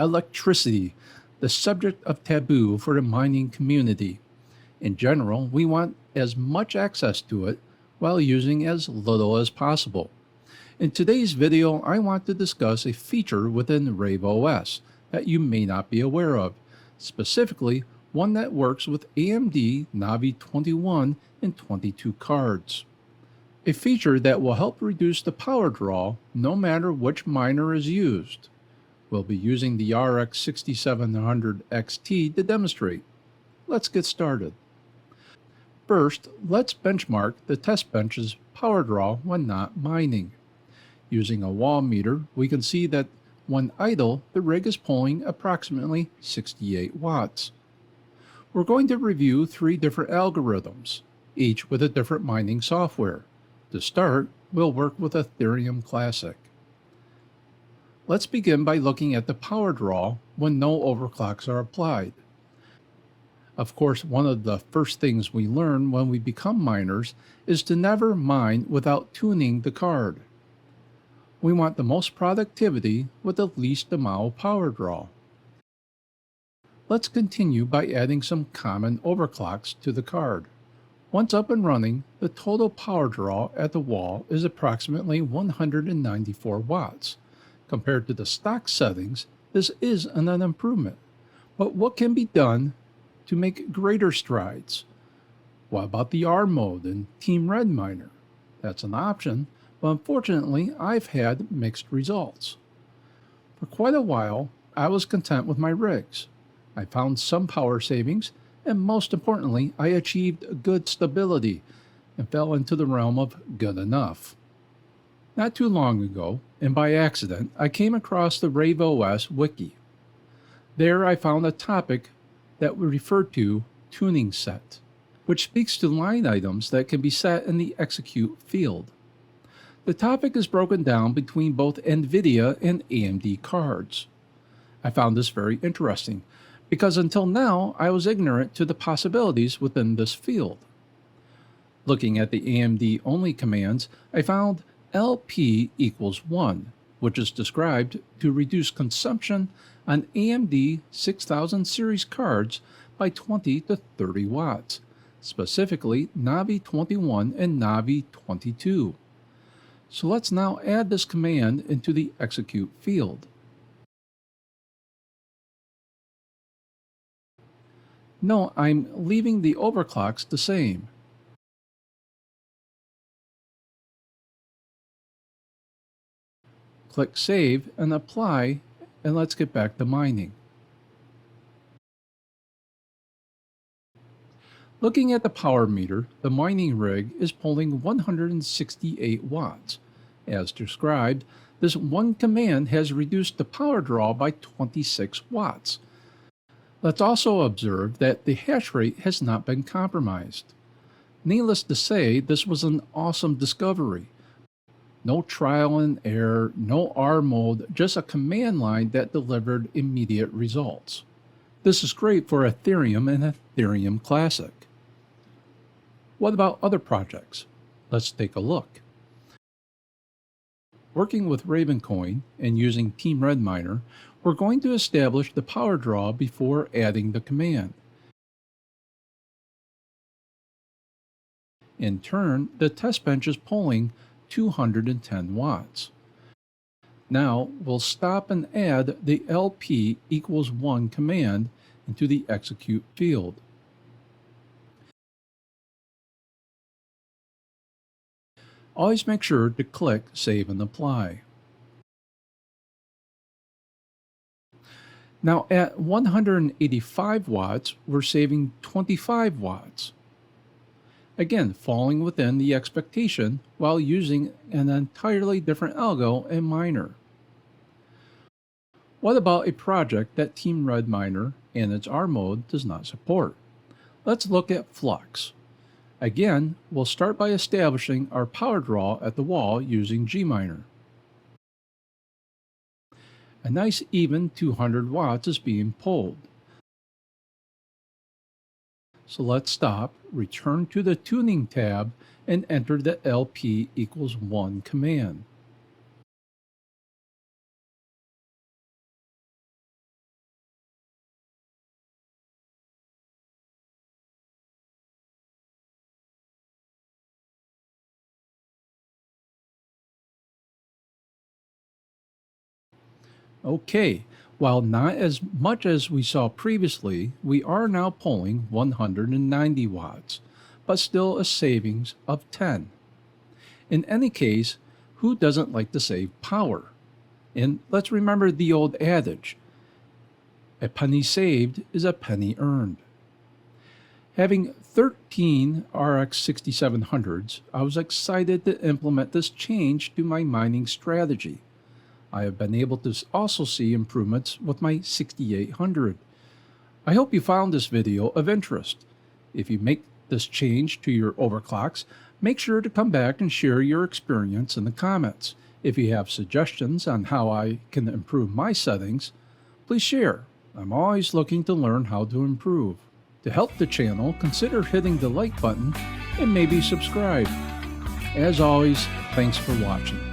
electricity, the subject of taboo for the mining community. In general, we want as much access to it while using as little as possible. In today's video, I want to discuss a feature within RaveOS that you may not be aware of, specifically one that works with AMD Navi 21 and 22 cards. A feature that will help reduce the power draw no matter which miner is used. We'll be using the RX 6700 XT to demonstrate. Let's get started. First, let's benchmark the test bench's power draw when not mining. Using a wall meter, we can see that when idle, the rig is pulling approximately 68 watts. We're going to review 3 different algorithms, each with a different mining software. To start, we'll work with Ethereum Classic. Let's begin by looking at the power draw when no overclocks are applied. Of course, one of the first things we learn when we become miners is to never mine without tuning the card. We want the most productivity with the least amount of power draw. Let's continue by adding some common overclocks to the card. Once up and running, the total power draw at the wall is approximately 194 watts. Compared to the stock settings, this is an improvement. But what can be done to make greater strides? What about the R mode and Team Red Miner? That's an option, but unfortunately I've had mixed results. For quite a while, I was content with my rigs. I found some power savings, and most importantly, I achieved good stability and fell into the realm of good enough. Not too long ago, and by accident, I came across the RaveOS wiki. There I found a topic that we refer to tuning set, which speaks to line items that can be set in the execute field. The topic is broken down between both NVIDIA and AMD cards. I found this very interesting, because until now I was ignorant to the possibilities within this field. Looking at the AMD only commands, I found LP equals 1, which is described to reduce consumption on AMD 6000 series cards by 20 to 30 watts, specifically Navi 21 and Navi 22. So let's now add this command into the execute field. No, I'm leaving the overclocks the same. Click Save and Apply, and let's get back to mining. Looking at the power meter, the mining rig is pulling 168 watts. As described, this one command has reduced the power draw by 26 watts. Let's also observe that the hash rate has not been compromised. Needless to say, this was an awesome discovery. No trial and error, no R mode, just a command line that delivered immediate results. This is great for Ethereum and Ethereum Classic. What about other projects? Let's take a look. Working with Ravencoin and using Team Red Miner, we're going to establish the power draw before adding the command. In turn, the test bench is pulling 210 watts. Now we'll stop and add the LP equals 1 command into the execute field. Always make sure to click Save and Apply. Now at 185 watts, we're saving 25 watts. Again, falling within the expectation while using an entirely different algo and miner. What about a project that Team Red Miner and its R mode does not support? Let's look at Flux. Again, we'll start by establishing our power draw at the wall using Gminer. A nice even 200 watts is being pulled. So let's stop, return to the Tuning tab, and enter the LP equals 1 command. Okay, while not as much as we saw previously, we are now pulling 190 watts, but still a savings of 10. In any case, who doesn't like to save power? And let's remember the old adage, a penny saved is a penny earned. Having 13 RX 6700s, I was excited to implement this change to my mining strategy. I have been able to also see improvements with my 6800. I hope you found this video of interest. If you make this change to your overclocks, make sure to come back and share your experience in the comments. If you have suggestions on how I can improve my settings, please share. I'm always looking to learn how to improve. To help the channel, consider hitting the like button and maybe subscribe. As always, thanks for watching.